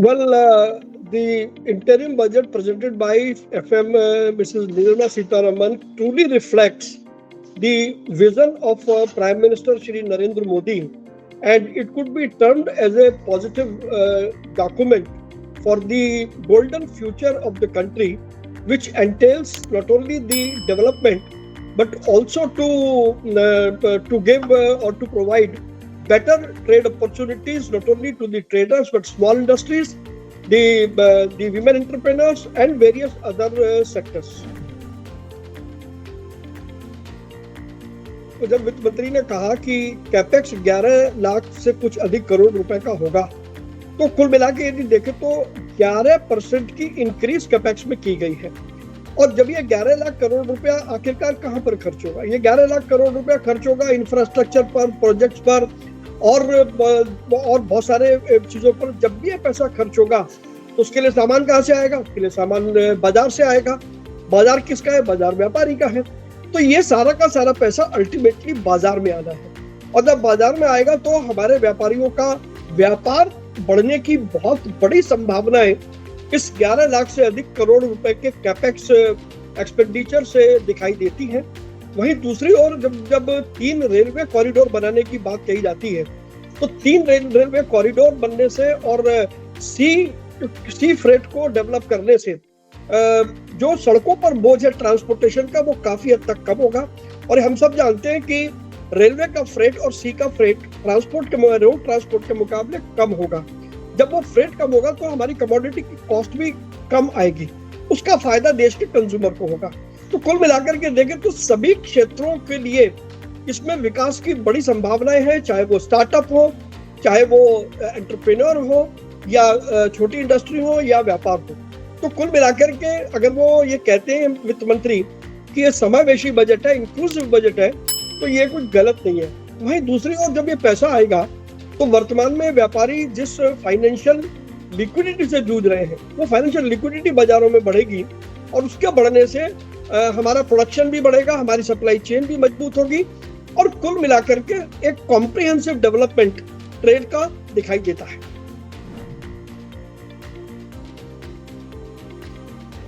Well, the interim budget presented by FM Mrs. Nirmala Sitharaman truly reflects the vision of Prime Minister Shri Narendra Modi, and it could be termed as a positive document for the golden future of the country, which entails not only the development but also to give or to provide better trade opportunities not only to the traders but small industries, the women entrepreneurs and various other sectors. तो जब वित्त मंत्री ने कहा कि capex 11 lakh से कुछ अधिक करोड़ रुपए का होगा, तो कुल मिला के यदि देखें तो 11% की इंक्रीज कैपेक्स में की गई है। और जब ये 11 लाख करोड़ रुपया आखिरकार कहां पर खर्च होगा? ये 11 लाख करोड़ रुपया खर्च होगा इंफ्रास्ट्रक्चर पर, प्रोजेक्ट्स पर और बहुत सारे चीजों पर। जब भी ये पैसा खर्च होगा तो उसके लिए सामान कहां से आएगा? उसके लिए सामान बाजार से आएगा। बाजार किसका है? बाजार व्यापारी का है। तो ये सारा का सारा पैसा अल्टीमेटली बाजार में आना है, और जब बाजार में आएगा तो हमारे व्यापारियों का व्यापार बढ़ने की बहुत बड़ी संभावनाएं इस 11 लाख से अधिक करोड़ रुपए के कैपेक्स एक्सपेंडिचर से दिखाई देती हैं। वहीं दूसरी ओर जब 3 रेलवे कॉरिडोर बनाने की बात कही जाती है, तो 3 रेलवे कॉरिडोर बनने से और सी फ्रेट को डेवलप करने से जो सड़कों पर बोझ है ट्रांसपोर्टेशन का, वो काफी हद तक कम होगा। और हम सब जानते हैं कि रेलवे का फ्रेट और सी का फ्रेट रोड ट्रांसपोर्ट के मुकाबले कम होगा। जब वो फ्रेट कम होगा तो हमारी कमोडिटी की कॉस्ट भी कम आएगी, उसका फायदा देश के कंज्यूमर को होगा। तो कुल मिलाकर के देखें तो सभी क्षेत्रों के लिए इसमें विकास की बड़ी संभावनाएं हैं, चाहे वो स्टार्टअप हो, चाहे वो एंटरप्रेन्योर हो, या छोटी इंडस्ट्री हो, या व्यापार हो। तो कुल मिलाकर के अगर वो ये कहते हैं वित्त मंत्री कि ये समावेशी बजट है, इंक्लूसिव बजट है, तो ये कुछ गलत नहीं है। वहीं दूसरी ओर जब ये पैसा आएगा तो वर्तमान में व्यापारी जिस फाइनेंशियल लिक्विडिटी से जूझ रहे हैं, वो फाइनेंशियल लिक्विडिटी बाजारों में बढ़ेगी, और उसके बढ़ने से हमारा प्रोडक्शन भी बढ़ेगा, हमारी सप्लाई चेन भी मजबूत होगी, और कुल मिलाकर के एक कॉम्प्रिहेंसिव डेवलपमेंट ट्रेड का दिखाई देता है।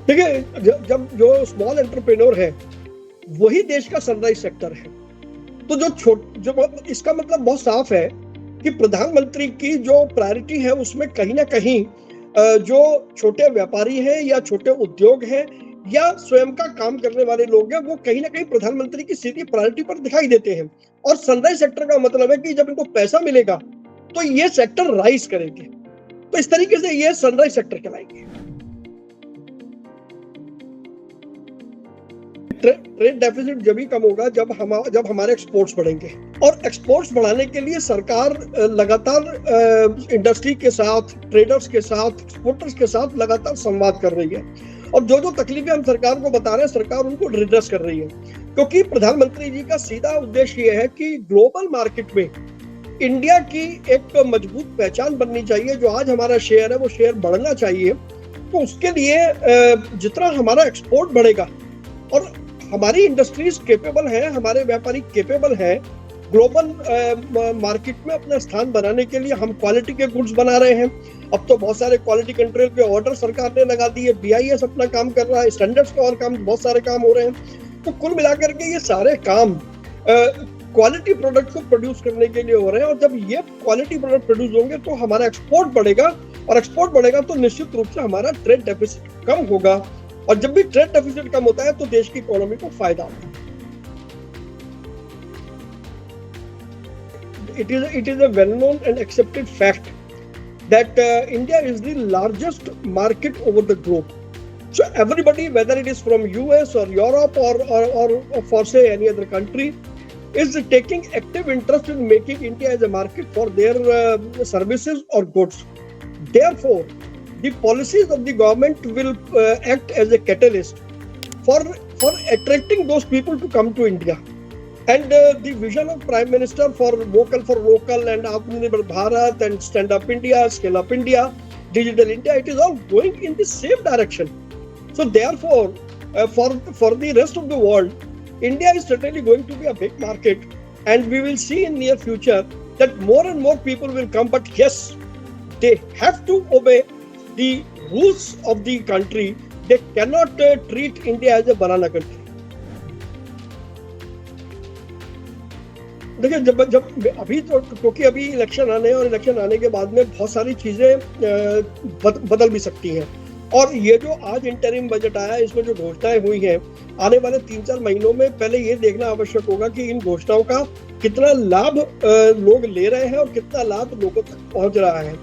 ठीक है, जब जो स्मॉल एंटरप्रेन्योर है वही देश का सनराइज सेक्टर है, तो जो इसका मतलब बहुत साफ है कि प्रधानमंत्री की जो प्रायोरिटी है उसमें कहीं ना कहीं जो छोटे व्यापारी हैं या छोटे उद्योग हैं या स्वयं का काम करने वाले लोग हैं, वो कहीं ना कहीं प्रधानमंत्री की सीधी प्रायोरिटी पर दिखाई देते हैं। और सनराइज सेक्टर का मतलब है कि जब इनको पैसा मिलेगा तो ये सेक्टर राइज करेंगे, तो इस तरीके से ये सनराइज सेक्टर कहलाएंगे। ट्रेड डेफिसिट जब ही कम होगा जब हमारे एक्सपोर्ट्स बढ़ेंगे, और एक्सपोर्ट्स बढ़ाने के लिए सरकार लगातार इंडस्ट्री के साथ, ट्रेडर्स के साथ, एक्सपोर्टर्स के साथ लगातार संवाद कर रही है, और जो तकलीफें हम सरकार को बता रहे हैं सरकार उनको रिड्रेस कर रही है। क्योंकि प्रधानमंत्री जी का सीधा उद्देश्य ये है कि ग्लोबल मार्केट में इंडिया की एक मजबूत पहचान बननी चाहिए। जो आज हमारा शेयर है वो शेयर बढ़ना चाहिए। तो उसके लिए जितना हमारा एक्सपोर्ट बढ़ेगा और हमारी इंडस्ट्रीज केपेबल है, हमारे व्यापारी केपेबल है ग्लोबल मार्केट में अपना स्थान बनाने के लिए, हम क्वालिटी के गुड्स बना रहे हैं। अब तो बहुत सारे क्वालिटी कंट्रोल के ऑर्डर सरकार ने लगा दिए, BIS अपना काम कर रहा है, स्टैंडर्ड्स का और काम, बहुत सारे काम हो रहे हैं। तो कुल मिलाकर के ये सारे काम क्वालिटी प्रोडक्ट को प्रोड्यूस करने के लिए हो रहे हैं, और जब ये क्वालिटी प्रोडक्ट प्रोड्यूस होंगे तो हमारा एक्सपोर्ट बढ़ेगा, और एक्सपोर्ट बढ़ेगा तो निश्चित रूप से हमारा ट्रेड डेफिसिट कम होगा, और जब भी ट्रेड डेफिसिट कम होता है तो देश की इकोनॉमी को फायदा होता है। It is a well-known and accepted fact that India is the largest market over the globe. So everybody, whether it is from US or Europe or for say any other country, is taking active interest in making India as a market for their services or goods. Therefore, the policies of the government will act as a catalyst for attracting those people to come to India. And the vision of Prime Minister for local and Atmanirbhar Bharat and Stand Up India, Scale Up India, Digital India, it is all going in the same direction. So therefore, for the rest of the world, India is certainly going to be a big market, and we will see in near future that more and more people will come. But yes, they have to obey the rules of the country, they cannot treat India as a banana country. देखिए, जब जब अभी तो क्योंकि अभी election आने हैं और इलेक्शन आने के बाद में बहुत सारी चीजें बदल भी सकती हैं, और ये जो आज इंटरिम बजट आया, इसमें जो घोषणाएं हुई हैं, आने वाले 3-4 महीनों में पहले ये देखना आवश्यक होगा कि इन घोषणाओं का कितना लाभ लोग ले रहे हैं और कितना लाभ लोगों तक पहुंच रहा है।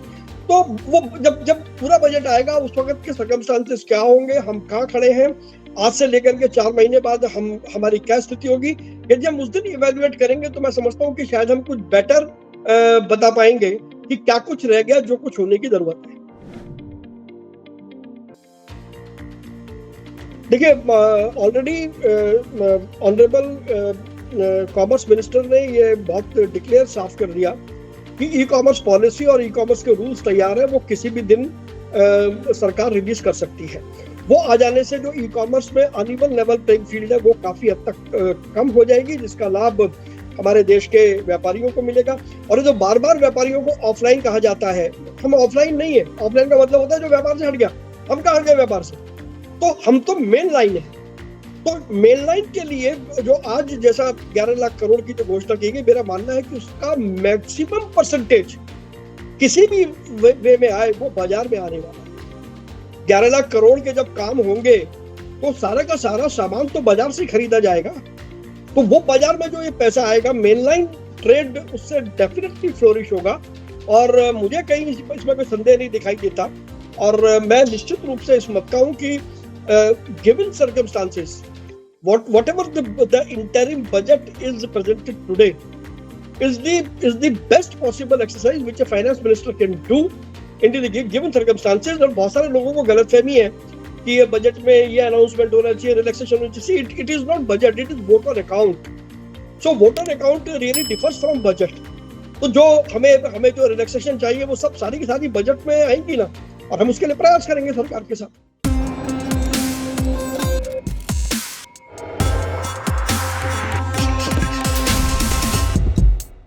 तो वो जब जब पूरा बजट आएगा, उस वक्त के सर्कमस्टांसेस क्या होंगे, हम कहाँ खड़े हैं, आज से लेकर के 4 महीने बाद हमारी क्या स्थिति होगी, यदि हम उस दिन इवेल्युएट करेंगे तो मैं समझता हूँ कि शायद हम कुछ बेटर बता पाएंगे कि क्या कुछ रह गया जो कुछ होने की जरूरत है। देखिए, ऑलरेडी ऑनरेबल कॉमर्स मिनिस्टर ने ये बहुत डिक्लेयर साफ कर दिया कि ई कॉमर्स पॉलिसी और ई कॉमर्स के रूल्स तैयार है, वो किसी भी दिन सरकार रिलीज कर सकती है। वो आ जाने से जो ई कॉमर्स में अनइवन लेवल प्लेइंग फील्ड है वो काफी हद तक कम हो जाएगी, जिसका लाभ हमारे देश के व्यापारियों को मिलेगा। और जो बार बार व्यापारियों को ऑफलाइन कहा जाता है, हम ऑफलाइन नहीं है। ऑफलाइन का मतलब होता है जो व्यापार से हट गया। हम कहाँ हट गए व्यापार से? तो हम तो मेन लाइन है। तो मेन लाइन के लिए जो आज जैसा 11 लाख करोड़ की जो घोषणा की गई, मेरा मानना है कि उसका मैक्सिमम परसेंटेज किसी भी वे में आए वो बाजार में आने वाला है। 11 लाख करोड़ के जब काम होंगे तो सारा का सारा सामान तो बाजार से खरीदा जाएगा। तो वो बाजार में जो ये पैसा आएगा, मेनलाइन ट्रेड उससे डेफिनेटली फ्लोरिश होगा। और मुझे कहीं इसमें कोई संदेह नहीं दिखाई देता। और मैं निश्चित रूप से इस मत का हूं कि given circumstances, whatever the interim budget is presented today is the best possible exercise which a finance minister can do in the given circumstances। और बहुत सारे लोगों को गलतफहमी है कि ये बजट में ये अनाउंसमेंट होना चाहिए, रिलैक्सेशन होनी चाहिए। It is not budget, it is vote on account. So vote on account really differs from budget। तो जो हमें जो रिलैक्सेशन चाहिए वो सब सारी की सारी बजट में आएंगी ना, और हम उसके लिए प्रयास करेंगे सरकार के साथ।